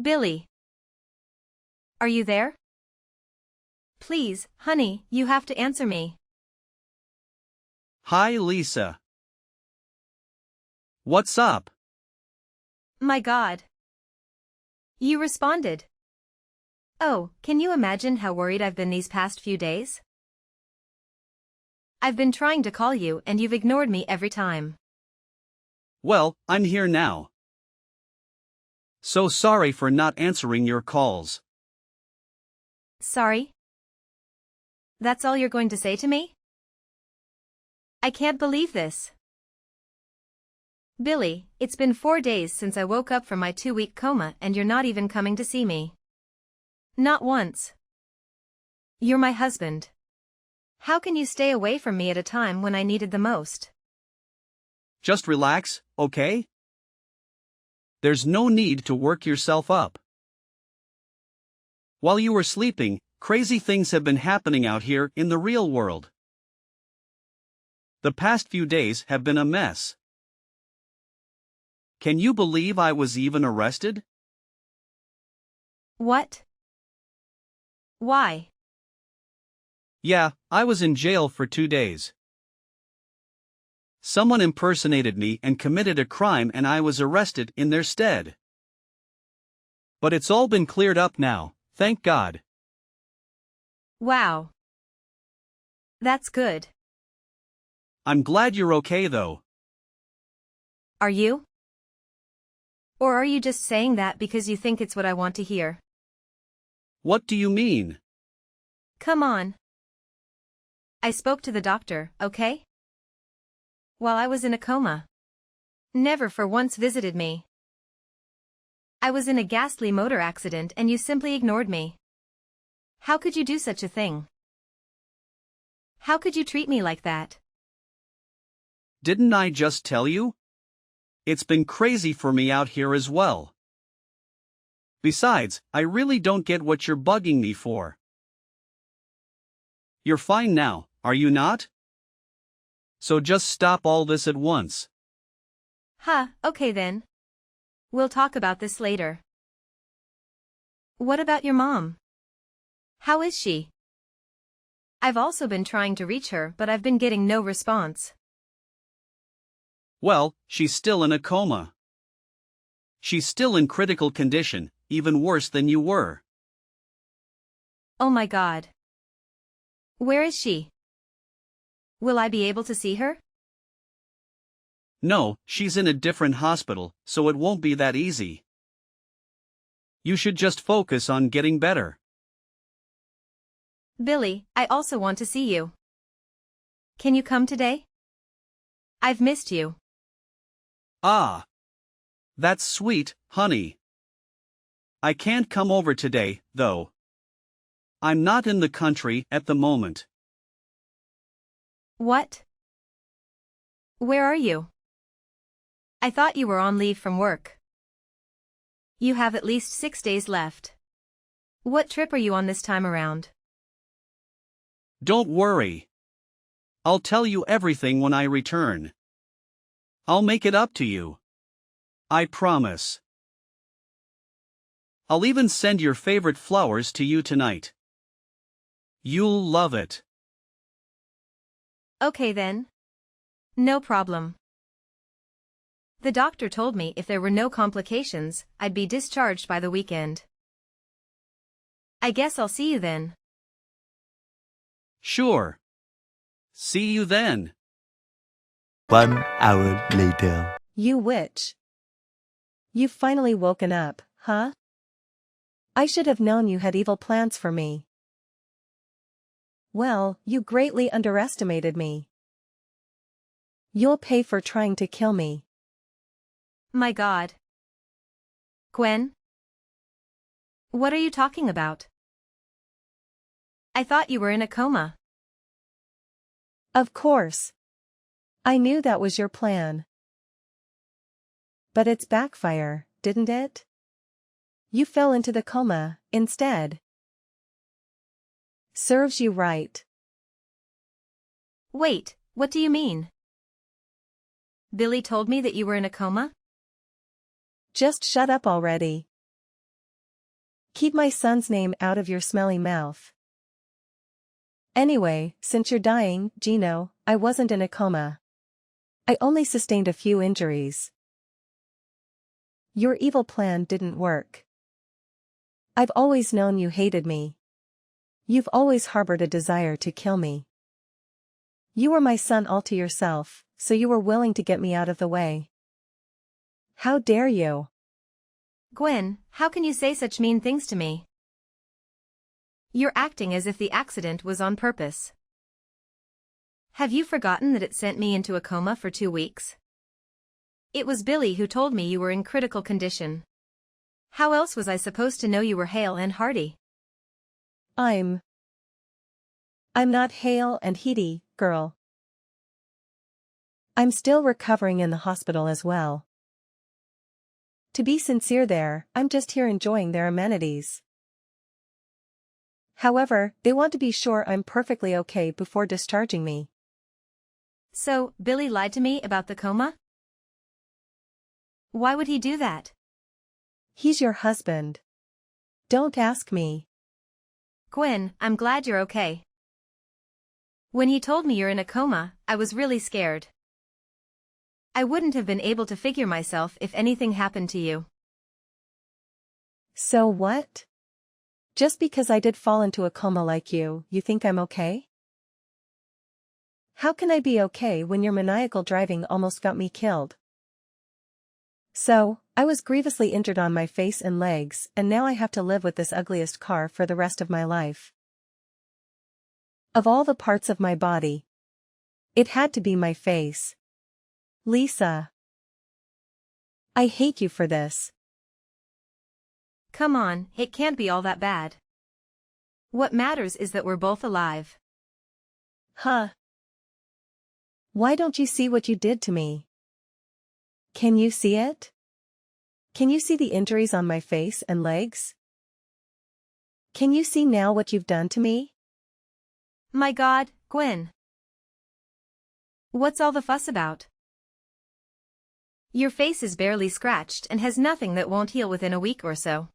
Billy. Are you there? Please, honey, you have to answer me. Hi, Lisa. What's up? My God. You responded. Oh, can you imagine how worried I've been these past few days? I've been trying to call you and you've ignored me every time. Well, I'm here now. So sorry for not answering your calls. Sorry? That's all you're going to say to me? I can't believe this. Billy, it's been 4 days since I woke up from my 2-week coma and you're not even coming to see me. Not once. You're my husband. How can you stay away from me at a time when I needed the most? Just relax, okay? There's no need to work yourself up. While you were sleeping, crazy things have been happening out here in the real world. The past few days have been a mess. Can you believe I was even arrested? What? Why? Yeah, I was in jail for 2 days. Someone impersonated me and committed a crime and I was arrested in their stead. But it's all been cleared up now, thank God. Wow. That's good. I'm glad you're okay though. Are you? Or are you just saying that because you think it's what I want to hear? What do you mean? Come on. I spoke to the doctor, okay? While I was in a coma. Never for once visited me. I was in a ghastly motor accident and you simply ignored me. How could you do such a thing? How could you treat me like that? Didn't I just tell you? It's been crazy for me out here as well. Besides, I really don't get what you're bugging me for. You're fine now, are you not? So just stop all this at once. Huh, okay then. We'll talk about this later. What about your mom? How is she? I've also been trying to reach her but I've been getting no response. Well, she's still in a coma. She's still in critical condition, even worse than you were. Oh my God. Where is she? Will I be able to see her? No, she's in a different hospital, so it won't be that easy. You should just focus on getting better. Billy, I also want to see you. Can you come today? I've missed you. Ah. That's sweet, honey. I can't come over today, though. I'm not in the country at the moment. What? Where are you? I thought you were on leave from work. You have at least 6 days left. What trip are you on this time around? Don't worry. I'll tell you everything when I return. I'll make it up to you. I promise. I'll even send your favorite flowers to you tonight. You'll love it. Okay then. No problem. The doctor told me if there were no complications, I'd be discharged by the weekend. I guess I'll see you then. Sure. See you then. 1 hour later. You witch. You've finally woken up, huh? I should have known you had evil plans for me. Well, you greatly underestimated me. You'll pay for trying to kill me. My God. Gwen? What are you talking about? I thought you were in a coma. Of course. I knew that was your plan. But it's backfire, didn't it? You fell into the coma, instead. Serves you right. Wait, what do you mean? Billy told me that you were in a coma? Just shut up already. Keep my son's name out of your smelly mouth. Anyway, since you're dying, Gino, I wasn't in a coma. I only sustained a few injuries. Your evil plan didn't work. I've always known you hated me. You've always harbored a desire to kill me. You were my son all to yourself, so you were willing to get me out of the way. How dare you? Gwen, how can you say such mean things to me? You're acting as if the accident was on purpose. Have you forgotten that it sent me into a coma for 2 weeks? It was Billy who told me you were in critical condition. How else was I supposed to know you were hale and hearty? I'm not hale and hearty, girl. I'm still recovering in the hospital as well. To be sincere there, I'm just here enjoying their amenities. However, they want to be sure I'm perfectly okay before discharging me. So, Billy lied to me about the coma? Why would he do that? He's your husband. Don't ask me. Gwen, I'm glad you're okay. When he told me you're in a coma, I was really scared. I wouldn't have been able to figure myself if anything happened to you. So what? Just because I did fall into a coma like you think I'm okay? How can I be okay when your maniacal driving almost got me killed? So, I was grievously injured on my face and legs, and now I have to live with this ugliest car for the rest of my life. Of all the parts of my body, it had to be my face. Lisa. I hate you for this. Come on, it can't be all that bad. What matters is that we're both alive. Huh? Why don't you see what you did to me? Can you see it? Can you see the injuries on my face and legs? Can you see now what you've done to me? My God, Gwen. What's all the fuss about? Your face is barely scratched and has nothing that won't heal within a week or so.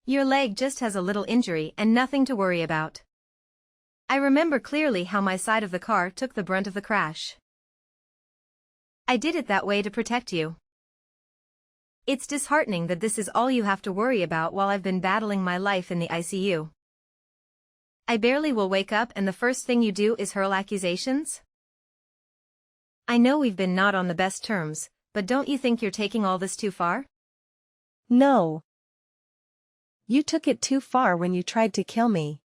Your leg just has a little injury and nothing to worry about. I remember clearly how my side of the car took the brunt of the crash. I did it that way to protect you. It's disheartening that this is all you have to worry about while I've been battling my life in the ICU. I barely will wake up and the first thing you do is hurl accusations? I know we've been not on the best terms, but don't you think you're taking all this too far? No. You took it too far when you tried to kill me.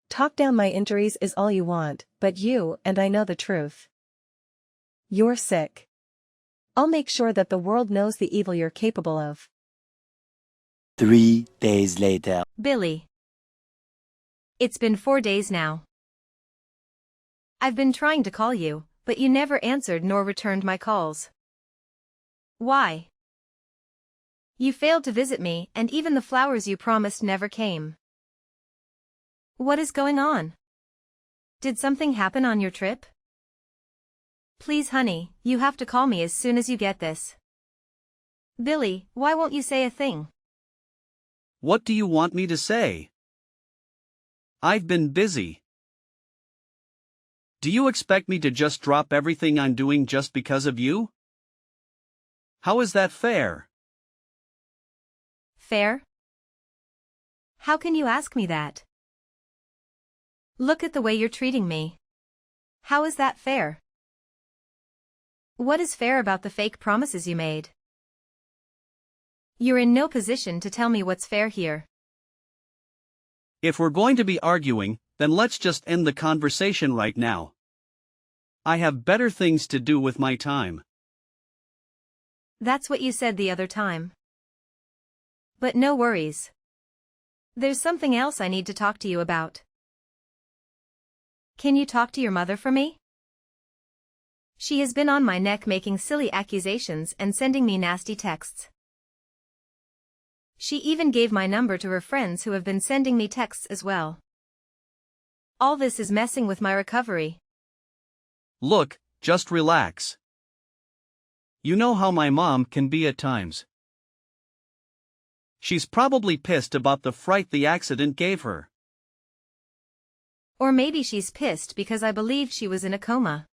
Talk down my injuries is all you want, but you and I know the truth. You're sick. I'll make sure that the world knows the evil you're capable of. 3 days later. Billy. It's been 4 days now. I've been trying to call you, but you never answered nor returned my calls. Why? You failed to visit me, and even the flowers you promised never came. What is going on? Did something happen on your trip? Please, honey, you have to call me as soon as you get this. Billy, why won't you say a thing? What do you want me to say? I've been busy. Do you expect me to just drop everything I'm doing just because of you? How is that fair? Fair? How can you ask me that? Look at the way you're treating me. How is that fair? What is fair about the fake promises you made? You're in no position to tell me what's fair here. If we're going to be arguing, then let's just end the conversation right now. I have better things to do with my time. That's what you said the other time. But no worries. There's something else I need to talk to you about. Can you talk to your mother for me? She has been on my neck making silly accusations and sending me nasty texts. She even gave my number to her friends who have been sending me texts as well. All this is messing with my recovery. Look, just relax. You know how my mom can be at times. She's probably pissed about the fright the accident gave her. Or maybe she's pissed because I believed she was in a coma.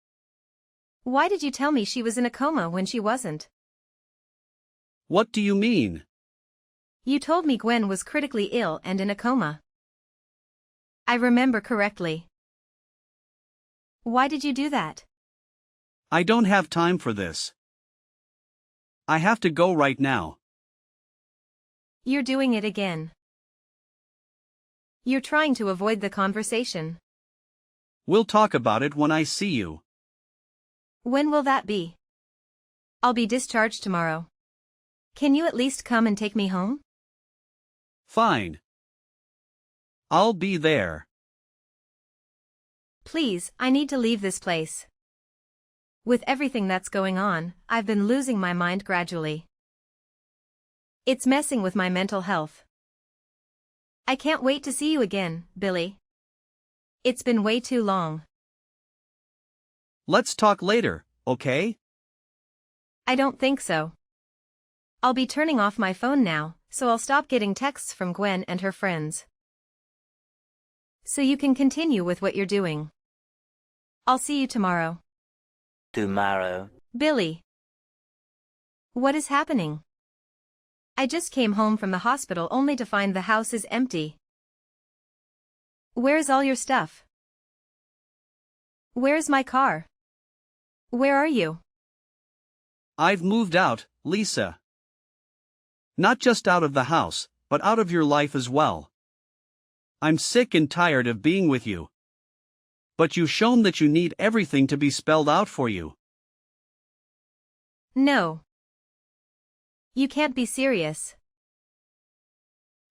Why did you tell me she was in a coma when she wasn't? What do you mean? You told me Gwen was critically ill and in a coma. I remember correctly. Why did you do that? I don't have time for this. I have to go right now. You're doing it again. You're trying to avoid the conversation. We'll talk about it when I see you. When will that be? I'll be discharged tomorrow. Can you at least come and take me home? Fine. I'll be there. Please, I need to leave this place. With everything that's going on, I've been losing my mind gradually. It's messing with my mental health. I can't wait to see you again, Billy. It's been way too long. Let's talk later, okay? I don't think so. I'll be turning off my phone now, so I'll stop getting texts from Gwen and her friends. So you can continue with what you're doing. I'll see you tomorrow. Tomorrow. Billy. What is happening? I just came home from the hospital only to find the house is empty. Where's all your stuff? Where's my car? Where are you? I've moved out, Lisa. Not just out of the house, but out of your life as well. I'm sick and tired of being with you. But you've shown that you need everything to be spelled out for you. No. You can't be serious.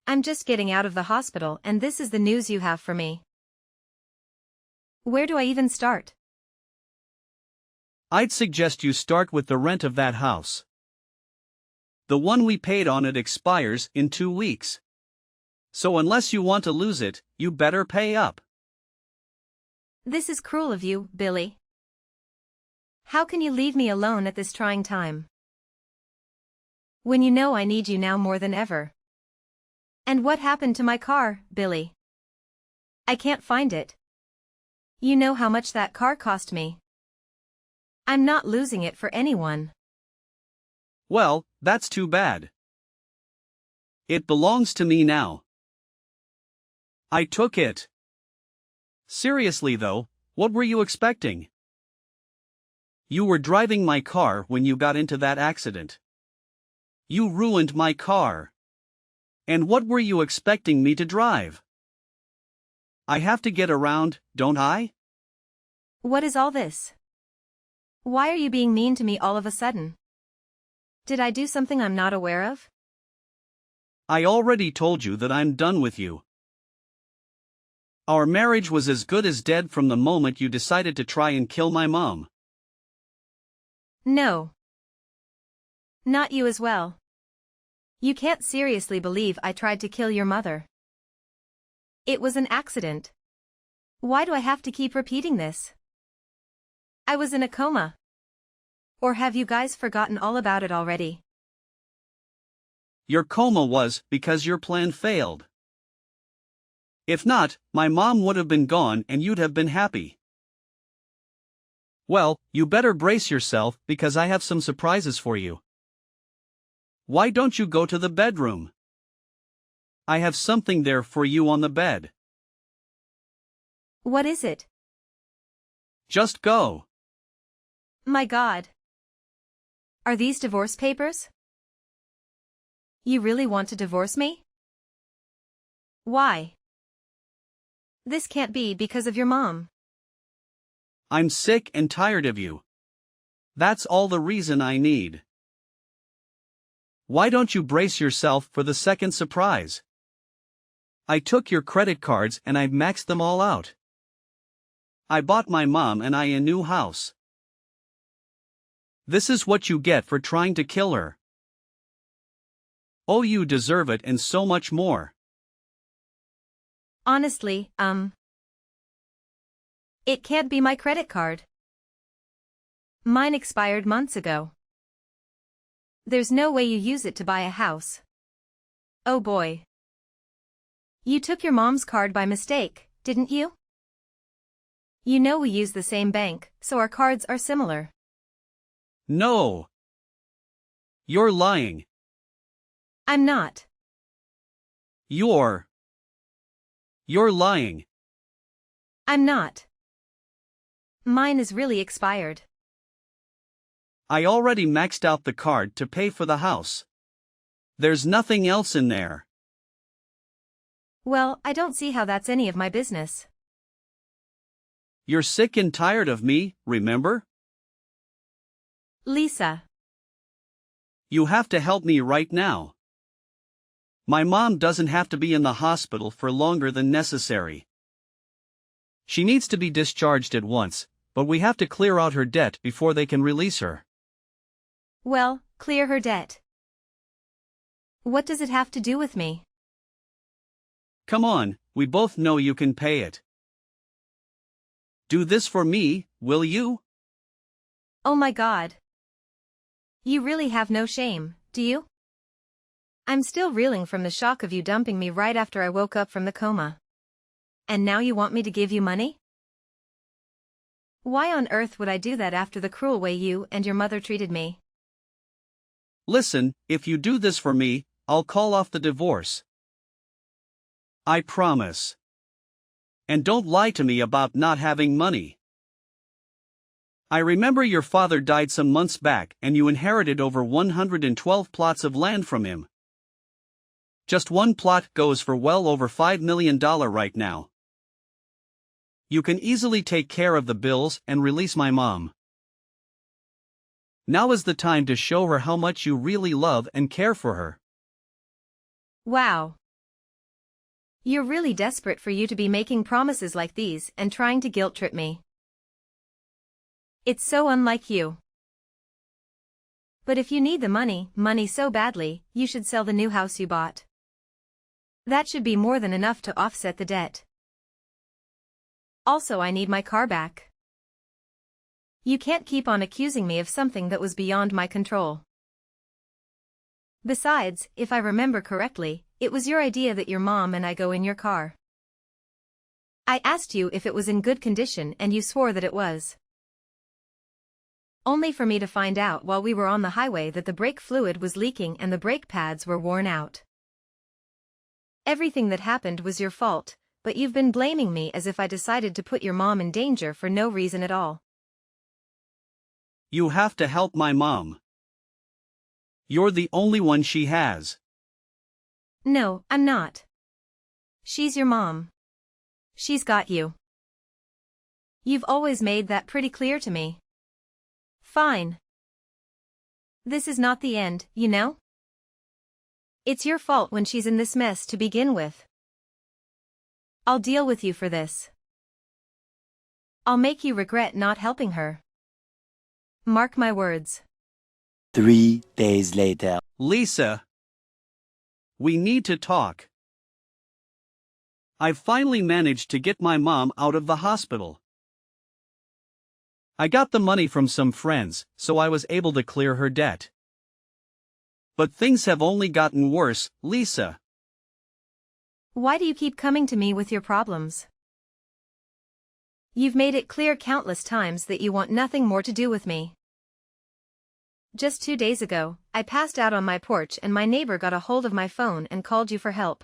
I'm just getting out of the hospital and this is the news you have for me. Where do I even start? I'd suggest you start with the rent of that house. The one we paid on it expires in 2 weeks. So unless you want to lose it, you better pay up. This is cruel of you, Billy. How can you leave me alone at this trying time? When you know I need you now more than ever. And what happened to my car, Billy? I can't find it. You know how much that car cost me. I'm not losing it for anyone. Well, that's too bad. It belongs to me now. I took it. Seriously though, what were you expecting? You were driving my car when you got into that accident. You ruined my car. And what were you expecting me to drive? I have to get around, don't I? What is all this? Why are you being mean to me all of a sudden? Did I do something I'm not aware of? I already told you that I'm done with you. Our marriage was as good as dead from the moment you decided to try and kill my mom. No. Not you as well. You can't seriously believe I tried to kill your mother. It was an accident. Why do I have to keep repeating this? I was in a coma. Or have you guys forgotten all about it already? Your coma was because your plan failed. If not, my mom would have been gone and you'd have been happy. Well, you better brace yourself because I have some surprises for you. Why don't you go to the bedroom? I have something there for you on the bed. What is it? Just go. My God. Are these divorce papers? You really want to divorce me? Why? This can't be because of your mom. I'm sick and tired of you. That's all the reason I need. Why don't you brace yourself for the second surprise? I took your credit cards and I've maxed them all out. I bought my mom and I a new house. This is what you get for trying to kill her. Oh, you deserve it and so much more. Honestly, it can't be my credit card. Mine expired months ago. There's no way you use it to buy a house. Oh boy. You took your mom's card by mistake, didn't you? You know we use the same bank, so our cards are similar. No. You're lying. I'm not. You're lying. I'm not. Mine is really expired. I already maxed out the card to pay for the house. There's nothing else in there. Well, I don't see how that's any of my business. You're sick and tired of me, remember? Lisa. You have to help me right now. My mom doesn't have to be in the hospital for longer than necessary. She needs to be discharged at once, but we have to clear out her debt before they can release her. Well, clear her debt. What does it have to do with me? Come on, we both know you can pay it. Do this for me, will you? Oh my God. You really have no shame, do you? I'm still reeling from the shock of you dumping me right after I woke up from the coma. And now you want me to give you money? Why on earth would I do that after the cruel way you and your mother treated me? Listen, if you do this for me, I'll call off the divorce. I promise. And don't lie to me about not having money. I remember your father died some months back and you inherited over 112 plots of land from him. Just one plot goes for well over $5 million right now. You can easily take care of the bills and release my mom. Now is the time to show her how much you really love and care for her. Wow. You're really desperate for you to be making promises like these and trying to guilt-trip me. It's so unlike you. But if you need the money so badly, you should sell the new house you bought. That should be more than enough to offset the debt. Also, I need my car back. You can't keep on accusing me of something that was beyond my control. Besides, if I remember correctly, it was your idea that your mom and I go in your car. I asked you if it was in good condition and you swore that it was. Only for me to find out while we were on the highway that the brake fluid was leaking and the brake pads were worn out. Everything that happened was your fault, but you've been blaming me as if I decided to put your mom in danger for no reason at all. You have to help my mom. You're the only one she has. No, I'm not. She's your mom. She's got you. You've always made that pretty clear to me. Fine. This is not the end, you know? It's your fault when she's in this mess to begin with. I'll deal with you for this. I'll make you regret not helping her. Mark my words. 3 days later. Lisa. We need to talk. I've finally managed to get my mom out of the hospital. I got the money from some friends, so I was able to clear her debt. But things have only gotten worse, Lisa. Why do you keep coming to me with your problems? You've made it clear countless times that you want nothing more to do with me. Just 2 days ago, I passed out on my porch and my neighbor got a hold of my phone and called you for help.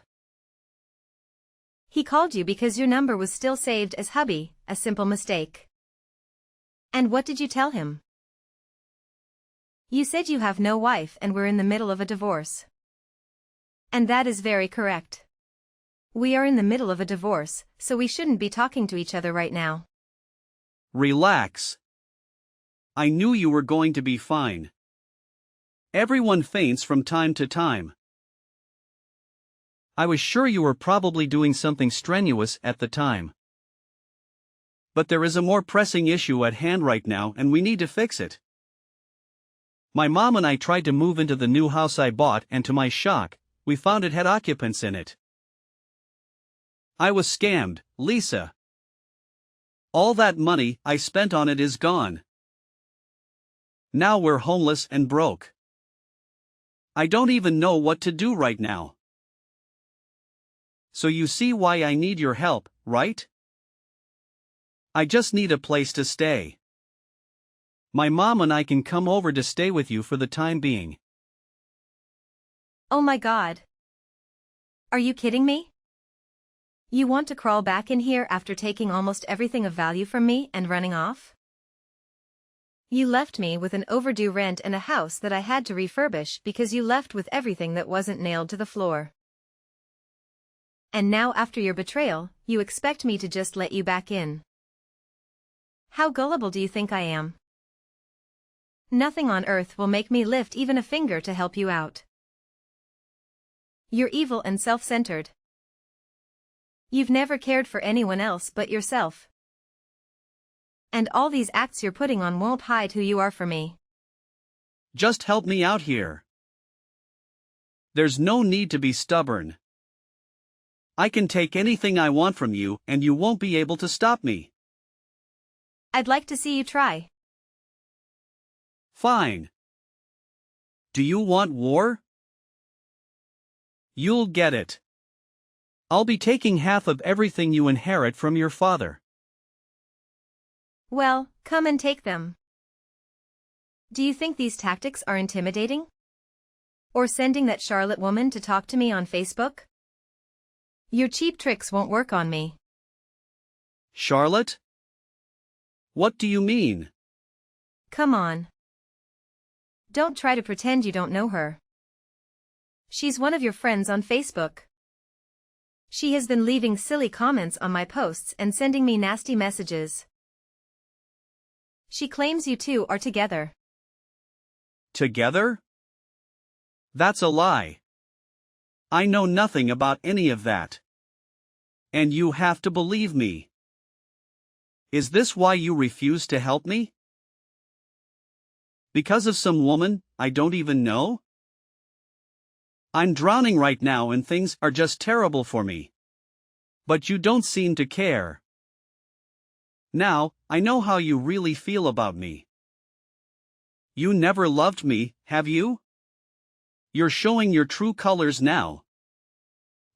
He called you because your number was still saved as Hubby, a simple mistake. And what did you tell him? You said you have no wife and we're in the middle of a divorce. And that is very correct. We are in the middle of a divorce, so we shouldn't be talking to each other right now. Relax. I knew you were going to be fine. Everyone faints from time to time. I was sure you were probably doing something strenuous at the time. But there is a more pressing issue at hand right now and we need to fix it. My mom and I tried to move into the new house I bought and to my shock, we found it had occupants in it. I was scammed, Lisa. All that money I spent on it is gone. Now we're homeless and broke. I don't even know what to do right now. So you see why I need your help, right? I just need a place to stay. My mom and I can come over to stay with you for the time being. Oh my God. Are you kidding me? You want to crawl back in here after taking almost everything of value from me and running off? You left me with an overdue rent and a house that I had to refurbish because you left with everything that wasn't nailed to the floor. And now after your betrayal, you expect me to just let you back in. How gullible do you think I am? Nothing on earth will make me lift even a finger to help you out. You're evil and self-centered. You've never cared for anyone else but yourself. And all these acts you're putting on won't hide who you are for me. Just help me out here. There's no need to be stubborn. I can take anything I want from you and you won't be able to stop me. I'd like to see you try. Fine. Do you want war? You'll get it. I'll be taking half of everything you inherit from your father. Well, come and take them. Do you think these tactics are intimidating? Or sending that Charlotte woman to talk to me on Facebook? Your cheap tricks won't work on me. Charlotte? What do you mean? Come on. Don't try to pretend you don't know her. She's one of your friends on Facebook. She has been leaving silly comments on my posts and sending me nasty messages. She claims you two are together. Together? That's a lie. I know nothing about any of that. And you have to believe me. Is this why you refuse to help me? Because of some woman I don't even know? I'm drowning right now and things are just terrible for me. But you don't seem to care. Now, I know how you really feel about me. You never loved me, have you? You're showing your true colors now.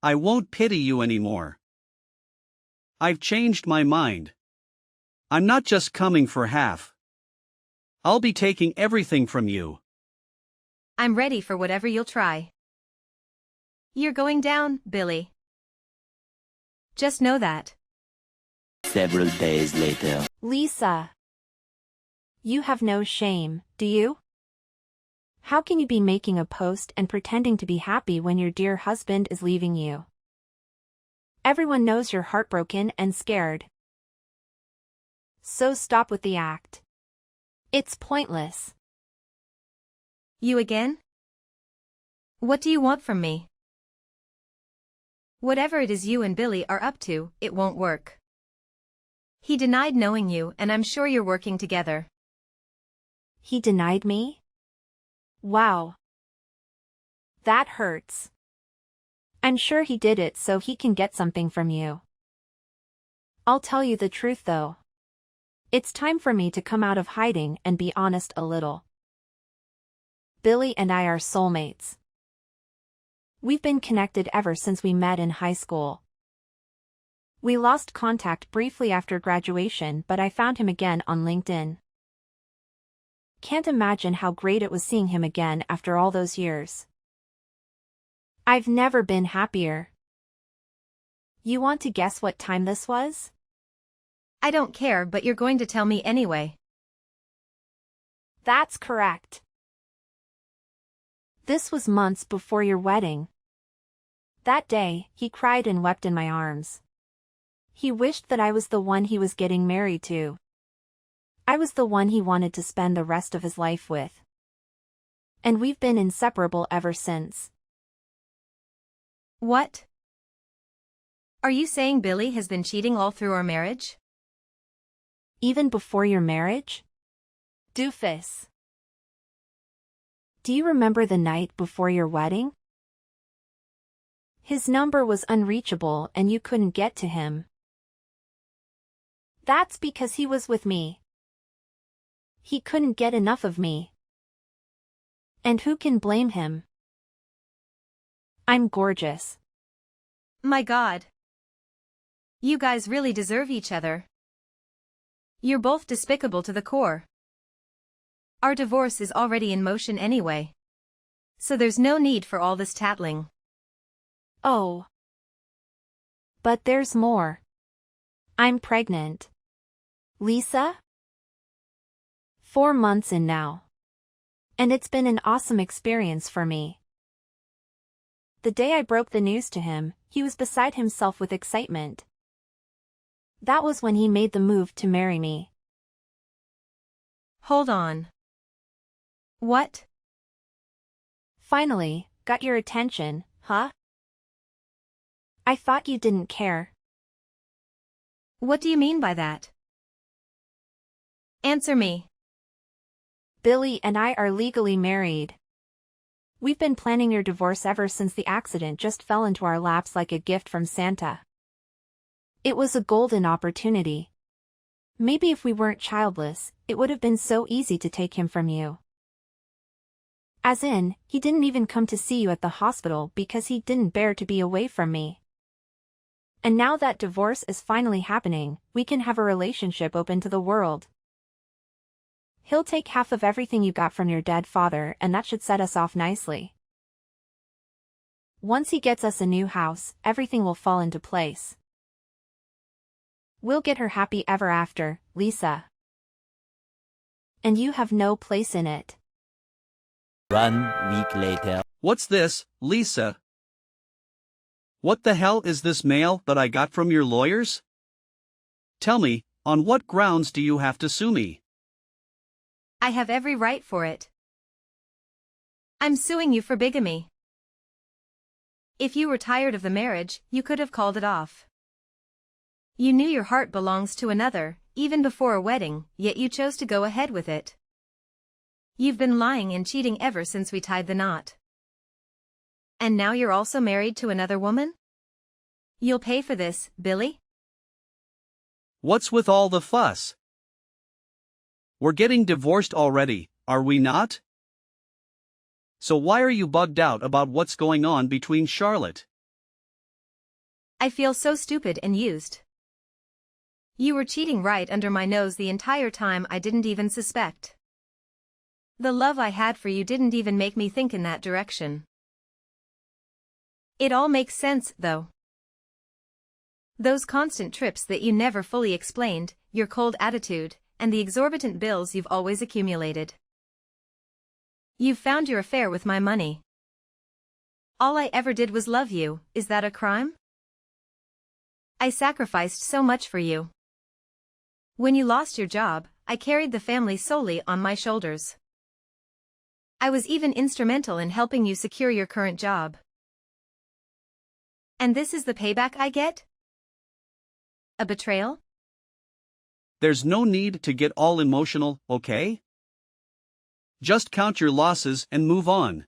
I won't pity you anymore. I've changed my mind. I'm not just coming for half. I'll be taking everything from you. I'm ready for whatever you'll try. You're going down, Billy. Just know that. Several days later. Lisa. You have no shame, do you? How can you be making a post and pretending to be happy when your dear husband is leaving you? Everyone knows you're heartbroken and scared. So stop with the act. It's pointless. You again? What do you want from me? Whatever it is you and Billy are up to, it won't work. He denied knowing you and I'm sure you're working together. He denied me? Wow. That hurts. I'm sure he did it so he can get something from you. I'll tell you the truth though. It's time for me to come out of hiding and be honest a little. Billy and I are soulmates. We've been connected ever since we met in high school. We lost contact briefly after graduation, but I found him again on LinkedIn. Can't imagine how great it was seeing him again after all those years. I've never been happier. You want to guess what time this was? I don't care, but you're going to tell me anyway. That's correct. This was months before your wedding. That day, he cried and wept in my arms. He wished that I was the one he was getting married to. I was the one he wanted to spend the rest of his life with. And we've been inseparable ever since. What? Are you saying Billy has been cheating all through our marriage? Even before your marriage? Doofus. Do you remember the night before your wedding? His number was unreachable and you couldn't get to him. That's because he was with me. He couldn't get enough of me. And who can blame him? I'm gorgeous. My God. You guys really deserve each other. You're both despicable to the core. Our divorce is already in motion anyway. So there's no need for all this tattling. Oh. But there's more. I'm pregnant. Lisa? 4 months in now. And it's been an awesome experience for me. The day I broke the news to him, he was beside himself with excitement. That was when he made the move to marry me. Hold on. What? Finally, got your attention, huh? I thought you didn't care. What do you mean by that? Answer me. Billy and I are legally married. We've been planning your divorce ever since the accident just fell into our laps like a gift from Santa. It was a golden opportunity. Maybe if we weren't childless, it would have been so easy to take him from you. As in, he didn't even come to see you at the hospital because he didn't bear to be away from me. And now that divorce is finally happening, we can have a relationship open to the world. He'll take half of everything you got from your dead father, and that should set us off nicely. Once he gets us a new house, everything will fall into place. We'll get her happy ever after, Lisa. And you have no place in it. 1 week later. What's this, Lisa? What the hell is this mail that I got from your lawyers? Tell me, on what grounds do you have to sue me? I have every right for it. I'm suing you for bigamy. If you were tired of the marriage, you could have called it off. You knew your heart belongs to another, even before a wedding, yet you chose to go ahead with it. You've been lying and cheating ever since we tied the knot. And now you're also married to another woman? You'll pay for this, Billy? What's with all the fuss? We're getting divorced already, are we not? So why are you bugged out about what's going on between Charlotte? I feel so stupid and used. You were cheating right under my nose the entire time. I didn't even suspect. The love I had for you didn't even make me think in that direction. It all makes sense, though. Those constant trips that you never fully explained, your cold attitude, and the exorbitant bills you've always accumulated. You've found your affair with my money. All I ever did was love you. Is that a crime? I sacrificed so much for you. When you lost your job, I carried the family solely on my shoulders. I was even instrumental in helping you secure your current job. And this is the payback I get? A betrayal? There's no need to get all emotional, okay? Just count your losses and move on.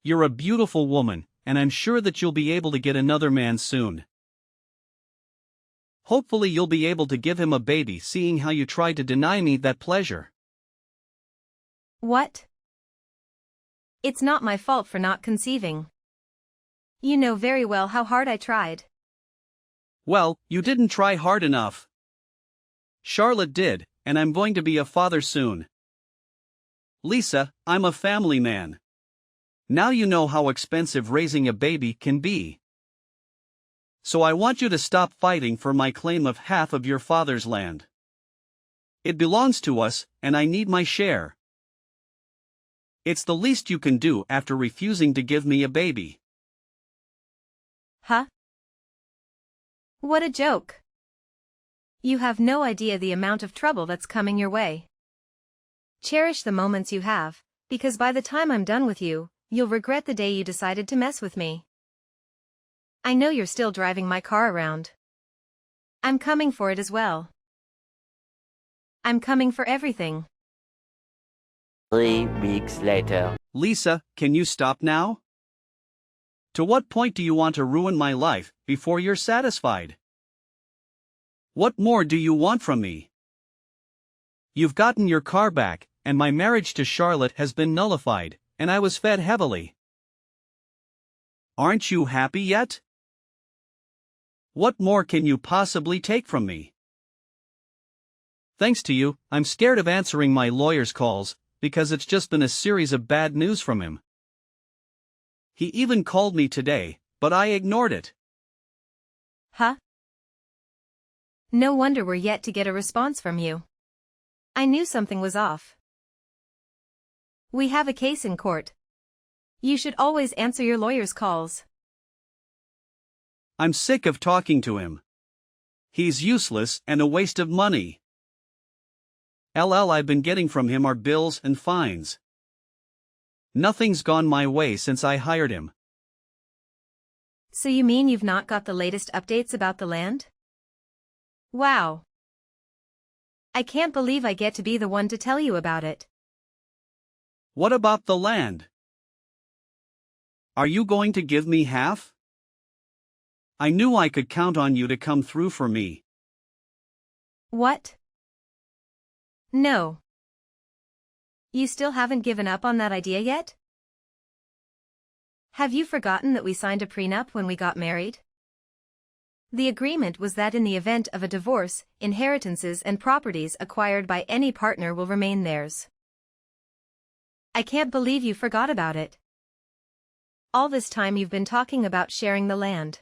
You're a beautiful woman, and I'm sure that you'll be able to get another man soon. Hopefully you'll be able to give him a baby, seeing how you tried to deny me that pleasure. What? It's not my fault for not conceiving. You know very well how hard I tried. Well, you didn't try hard enough. Charlotte did, and I'm going to be a father soon. Lisa, I'm a family man. Now you know how expensive raising a baby can be. So I want you to stop fighting for my claim of half of your father's land. It belongs to us, and I need my share. It's the least you can do after refusing to give me a baby. Huh? What a joke. You have no idea the amount of trouble that's coming your way. Cherish the moments you have, because by the time I'm done with you, you'll regret the day you decided to mess with me. I know you're still driving my car around. I'm coming for it as well. I'm coming for everything. 3 weeks later. Lisa, can you stop now? To what point do you want to ruin my life before you're satisfied? What more do you want from me? You've gotten your car back, and my marriage to Charlotte has been nullified, and I was fed heavily. Aren't you happy yet? What more can you possibly take from me? Thanks to you, I'm scared of answering my lawyer's calls, because it's just been a series of bad news from him. He even called me today, but I ignored it. Huh? No wonder we're yet to get a response from you. I knew something was off. We have a case in court. You should always answer your lawyer's calls. I'm sick of talking to him. He's useless and a waste of money. All I've been getting from him are bills and fines. Nothing's gone my way since I hired him. So you mean you've not got the latest updates about the land? Wow. I can't believe I get to be the one to tell you about it. What about the land? Are you going to give me half? I knew I could count on you to come through for me. What? No. You still haven't given up on that idea yet? Have you forgotten that we signed a prenup when we got married? The agreement was that in the event of a divorce, inheritances and properties acquired by any partner will remain theirs. I can't believe you forgot about it. All this time you've been talking about sharing the land.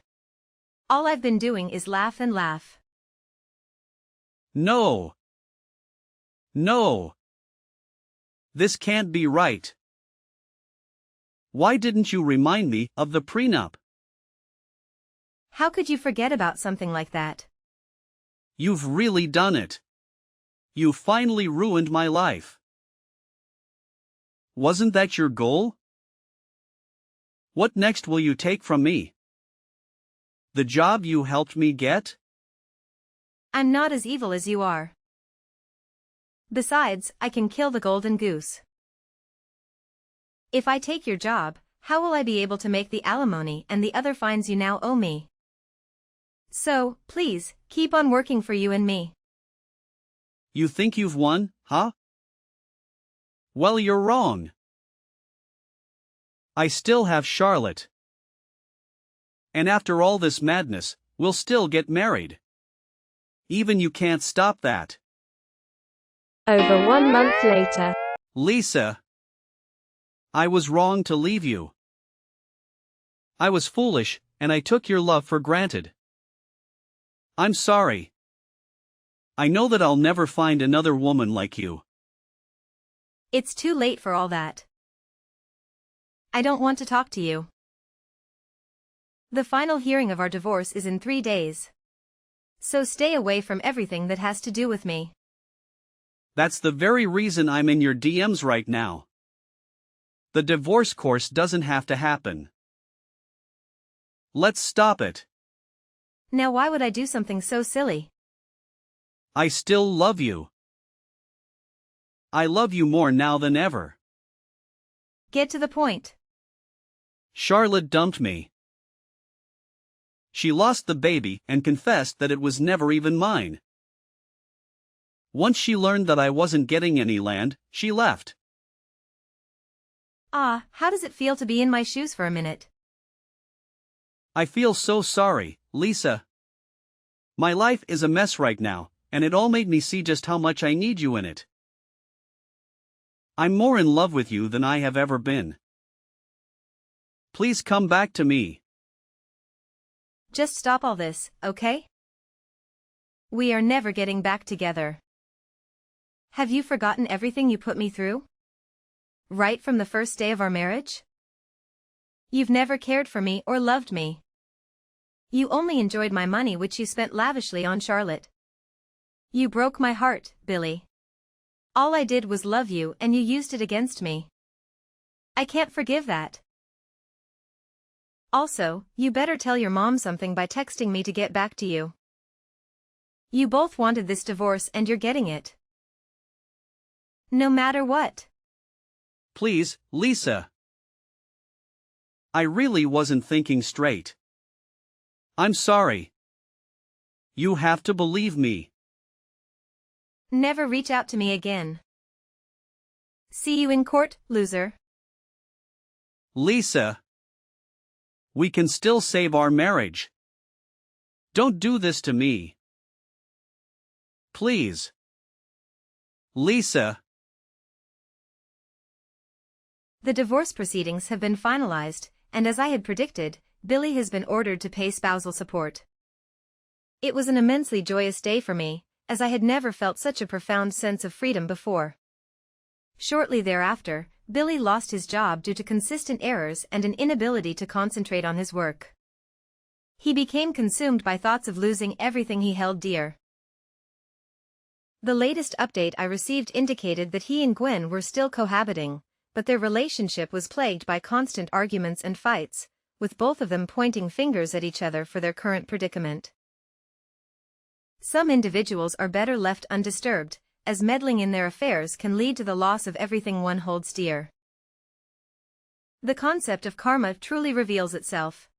All I've been doing is laugh and laugh. No. No. This can't be right. Why didn't you remind me of the prenup? How could you forget about something like that? You've really done it. You finally ruined my life. Wasn't that your goal? What next will you take from me? The job you helped me get? I'm not as evil as you are. Besides, I can kill the golden goose. If I take your job, how will I be able to make the alimony and the other fines you now owe me? So, please, keep on working for you and me. You think you've won, huh? Well, you're wrong. I still have Charlotte. And after all this madness, we'll still get married. Even you can't stop that. Over 1 month later. Lisa. I was wrong to leave you. I was foolish, and I took your love for granted. I'm sorry. I know that I'll never find another woman like you. It's too late for all that. I don't want to talk to you. The final hearing of our divorce is in 3 days. So stay away from everything that has to do with me. That's the very reason I'm in your DMs right now. The divorce course doesn't have to happen. Let's stop it. Now why would I do something so silly? I still love you. I love you more now than ever. Get to the point. Charlotte dumped me. She lost the baby and confessed that it was never even mine. Once she learned that I wasn't getting any land, she left. How does it feel to be in my shoes for a minute? I feel so sorry, Lisa. My life is a mess right now, and it all made me see just how much I need you in it. I'm more in love with you than I have ever been. Please come back to me. Just stop all this, okay? We are never getting back together. Have you forgotten everything you put me through? Right from the first day of our marriage? You've never cared for me or loved me. You only enjoyed my money, which you spent lavishly on Charlotte. You broke my heart, Billy. All I did was love you and you used it against me. I can't forgive that. Also, you better tell your mom something by texting me to get back to you. You both wanted this divorce and you're getting it. No matter what. Please, Lisa. I really wasn't thinking straight. I'm sorry. You have to believe me. Never reach out to me again. See you in court, loser. Lisa. We can still save our marriage. Don't do this to me. Please. Lisa. The divorce proceedings have been finalized, and as I had predicted, Billy has been ordered to pay spousal support. It was an immensely joyous day for me, as I had never felt such a profound sense of freedom before. Shortly thereafter, Billy lost his job due to consistent errors and an inability to concentrate on his work. He became consumed by thoughts of losing everything he held dear. The latest update I received indicated that he and Gwen were still cohabiting, but their relationship was plagued by constant arguments and fights, with both of them pointing fingers at each other for their current predicament. Some individuals are better left undisturbed, as meddling in their affairs can lead to the loss of everything one holds dear. The concept of karma truly reveals itself.